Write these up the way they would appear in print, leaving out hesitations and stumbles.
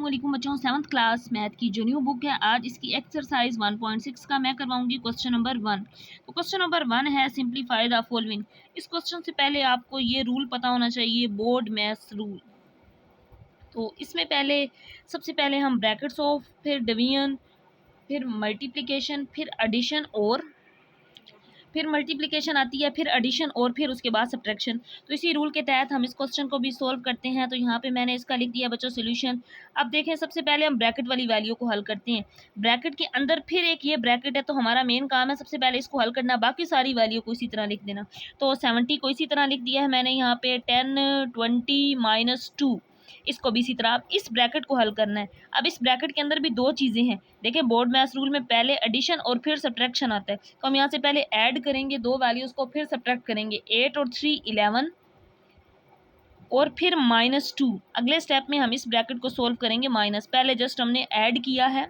अस्सलामुअलैकुम बच्चों, 7th class math की जो न्यू बुक है, आज इसकी एक्सरसाइज 1.6 का मैं करवाऊंगी क्वेश्चन नंबर 1। तो क्वेश्चन नंबर 1 है सिंप्लीफाई द फॉलोइंग। इस क्वेश्चन से पहले आपको ये रूल पता होना चाहिए, बोर्ड मैथ्स रूल। तो इसमें पहले सबसे पहले हम ब्रैकेट्स ऑफ, फिर डिवीजन, फिर मल्टीप्लिकेशन, फिर एडिशन और फिर मल्टीप्लिकेशन आती है, फिर एडिशन और फिर उसके बाद सब्ट्रैक्शन। तो इसी रूल के तहत हम इस क्वेश्चन को भी सोल्व करते हैं। तो यहाँ पे मैंने इसका लिख दिया बच्चों सोल्यूशन। अब देखें, सबसे पहले हम ब्रैकेट वाली वैल्यू को हल करते हैं। ब्रैकेट के अंदर फिर एक ये ब्रैकेट है, तो हमारा मेन काम है सबसे पहले इसको हल करना, बाकी सारी वैल्यू को इसी तरह लिख देना। तो 70 को इसी तरह लिख दिया है मैंने यहाँ पे, 10 20 -2 इसको भी इसी तरह। अब इस ब्रैकेट को हल करना है। अब इस ब्रैकेट के अंदर भी दो चीज़ें हैं। देखिए, बोर्ड मैथ्स रूल में पहले एडिशन और फिर सब्ट्रैक्शन आता है। तो हम यहाँ से पहले ऐड करेंगे दो वैल्यूज़ को, फिर सब्ट्रैक्ट करेंगे। 8 और 3 11 और फिर -2। अगले स्टेप में हम इस ब्रैकेट को सोल्व करेंगे माइनस। पहले जस्ट हमने ऐड किया है,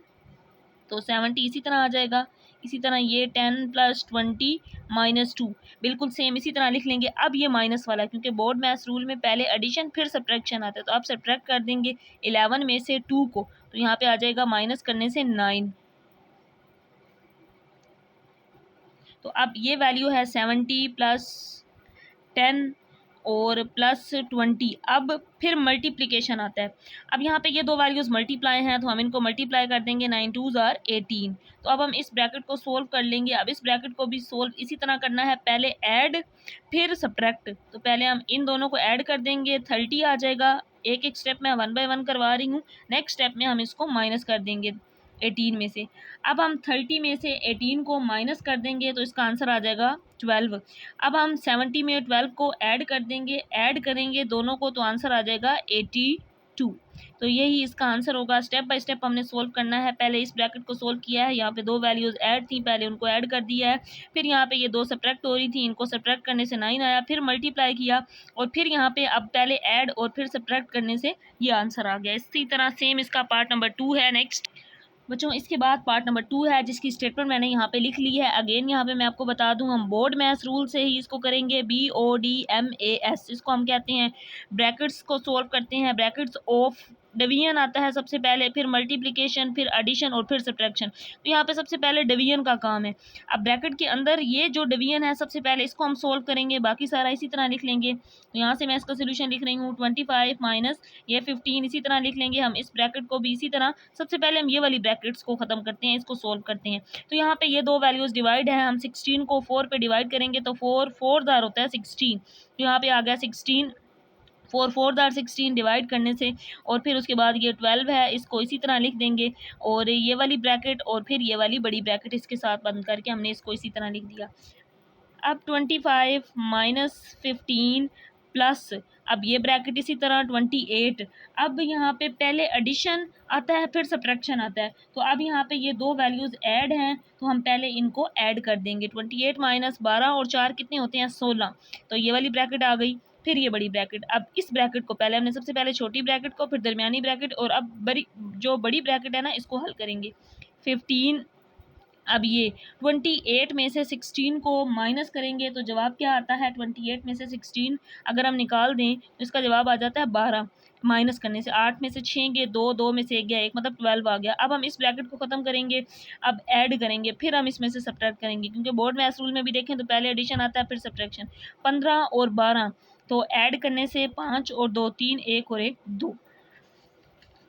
तो 70 इसी तरह आ जाएगा। इसी तरह ये 10 + 20 -2 बिल्कुल सेम इसी तरह लिख लेंगे। अब ये माइनस वाला, क्योंकि बोर्ड मैथ्स रूल में पहले एडिशन फिर सब्ट्रैक्शन आता है, तो अब सब्ट्रैक्ट कर देंगे 11 में से 2 को, तो यहाँ पे आ जाएगा माइनस करने से 9। तो अब ये वैल्यू है 70 + 10 और +20। अब फिर मल्टीप्लिकेशन आता है। अब यहाँ पे ये दो वैल्यूज़ मल्टीप्लाई हैं, तो हम इनको मल्टीप्लाई कर देंगे। 9 2s are 18। तो अब हम इस ब्रैकेट को सोल्व कर लेंगे। अब इस ब्रैकेट को भी सोल्व इसी तरह करना है, पहले ऐड फिर सब्ट्रैक्ट। तो पहले हम इन दोनों को ऐड कर देंगे, 30 आ जाएगा। एक एक स्टेप में 1 बाय 1 करवा रही हूँ। नेक्स्ट स्टेप में हम इसको माइनस कर देंगे 18 में से। अब हम 30 में से 18 को माइनस कर देंगे, तो इसका आंसर आ जाएगा 12। अब हम 70 में 12 को ऐड कर देंगे, ऐड करेंगे दोनों को, तो आंसर आ जाएगा 82। तो यही इसका आंसर होगा। स्टेप बाय स्टेप हमने सोल्व करना है। पहले इस ब्रैकेट को सोल्व किया है, यहाँ पे दो वैल्यूज़ ऐड थी, पहले उनको ऐड कर दिया है। फिर यहाँ पे ये दो सब्ट्रैक्ट हो रही थी, इनको सब्ट्रैक्ट करने से 9 आया, फिर मल्टीप्लाई किया, और फिर यहाँ पे अब पहले ऐड और फिर सब्ट्रैक्ट करने से ये आंसर आ गया। इसी तरह सेम इसका पार्ट नंबर 2 है। नेक्स्ट बच्चों, इसके बाद पार्ट नंबर 2 है, जिसकी स्टेटमेंट मैंने यहाँ पे लिख ली है। अगेन यहाँ पे मैं आपको बता दूँ, हम बोर्ड मैथ्स रूल से ही इसको करेंगे। BODMAS इसको हम कहते हैं। ब्रैकेट्स को सोल्व करते हैं। ब्रैकेट्स ऑफ डिवीजन आता है सबसे पहले, फिर मल्टीप्लिकेशन, फिर एडिशन और फिर सब्ट्रैक्शन। तो यहाँ पे सबसे पहले डिवीजन का काम है। अब ब्रैकेट के अंदर ये जो डिवीजन है, सबसे पहले इसको हम सोल्व करेंगे, बाकी सारा इसी तरह लिख लेंगे। तो यहाँ से मैं इसका सोल्यूशन लिख रही हूँ, 25 माइनस ये 15 इसी तरह लिख लेंगे। हम इस ब्रैकेट को भी इसी तरह, सबसे पहले हम ये वाली ब्रैकेट्स को ख़त्म करते हैं, इसको सोल्व करते हैं। तो यहाँ पे ये दो वैल्यूज़ डिवाइड है, हम 16 को 4 पे डिवाइड करेंगे, तो 4 4 दार होता है 16। तो यहाँ पे आ गया 16, 4 4 दार 16 डिवाइड करने से। और फिर उसके बाद ये 12 है, इसको इसी तरह लिख देंगे, और ये वाली ब्रैकेट और फिर ये वाली बड़ी ब्रैकेट इसके साथ बंद करके हमने इसको इसी तरह लिख दिया। अब 25 - 15 प्लस, अब ये ब्रैकेट इसी तरह 28। अब यहाँ पे पहले एडिशन आता है, फिर सब्ट्रैक्शन आता है। तो अब यहाँ पे ये दो वैल्यूज़ ऐड हैं, तो हम पहले इनको ऐड कर देंगे। 28 - 12 और 4 कितने होते हैं, 16। तो ये वाली ब्रैकेट आ गई, फिर ये बड़ी ब्रैकेट। अब इस ब्रैकेट को पहले हमने सबसे पहले छोटी ब्रैकेट को, फिर दरमियानी ब्रैकेट, और अब बड़ी ब्रैकेट है ना, इसको हल करेंगे। 15, अब ये 28 में से 16 को माइनस करेंगे, तो जवाब क्या आता है, 28 में से 16 अगर हम निकाल दें तो इसका जवाब आ जाता है 12। माइनस करने से 8 में से 6 गए, 2 2 में से 1 गया 1, मतलब 12 आ गया। अब हम इस ब्रैकेट को ख़त्म करेंगे, अब ऐड करेंगे, फिर हम इसमें से सब्ट्रैक्ट करेंगे, क्योंकि बोर्ड मैथ्स रूल में भी देखें तो पहले एडिशन आता है, फिर सब्ट्रैक्शन। 15 और 12, तो ऐड करने से 5 और 2 3, 1 और 1 2।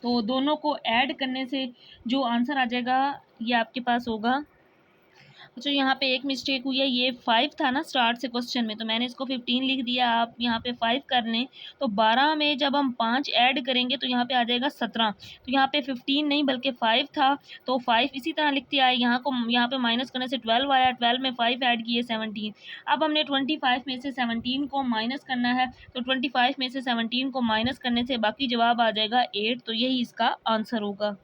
तो दोनों को ऐड करने से जो आंसर आ जाएगा, ये आपके पास होगा। अच्छा, यहाँ पे एक मिस्टेक हुई है, ये 5 था ना स्टार्ट से क्वेश्चन में, तो मैंने इसको 15 लिख दिया। आप यहाँ पे 5 कर लें, तो 12 में जब हम 5 ऐड करेंगे तो यहाँ पे आ जाएगा 17। तो यहाँ पे 15 नहीं बल्कि 5 था, तो 5 इसी तरह लिखते आए। यहाँ पे माइनस करने से 12 आया, 12 में 5 ऐड किए 17। अब हमने 25 में से 17 को माइनस करना है, तो 25 में से 17 को माइनस करने से बाकी जवाब आ जाएगा 8। तो यही इसका आंसर होगा।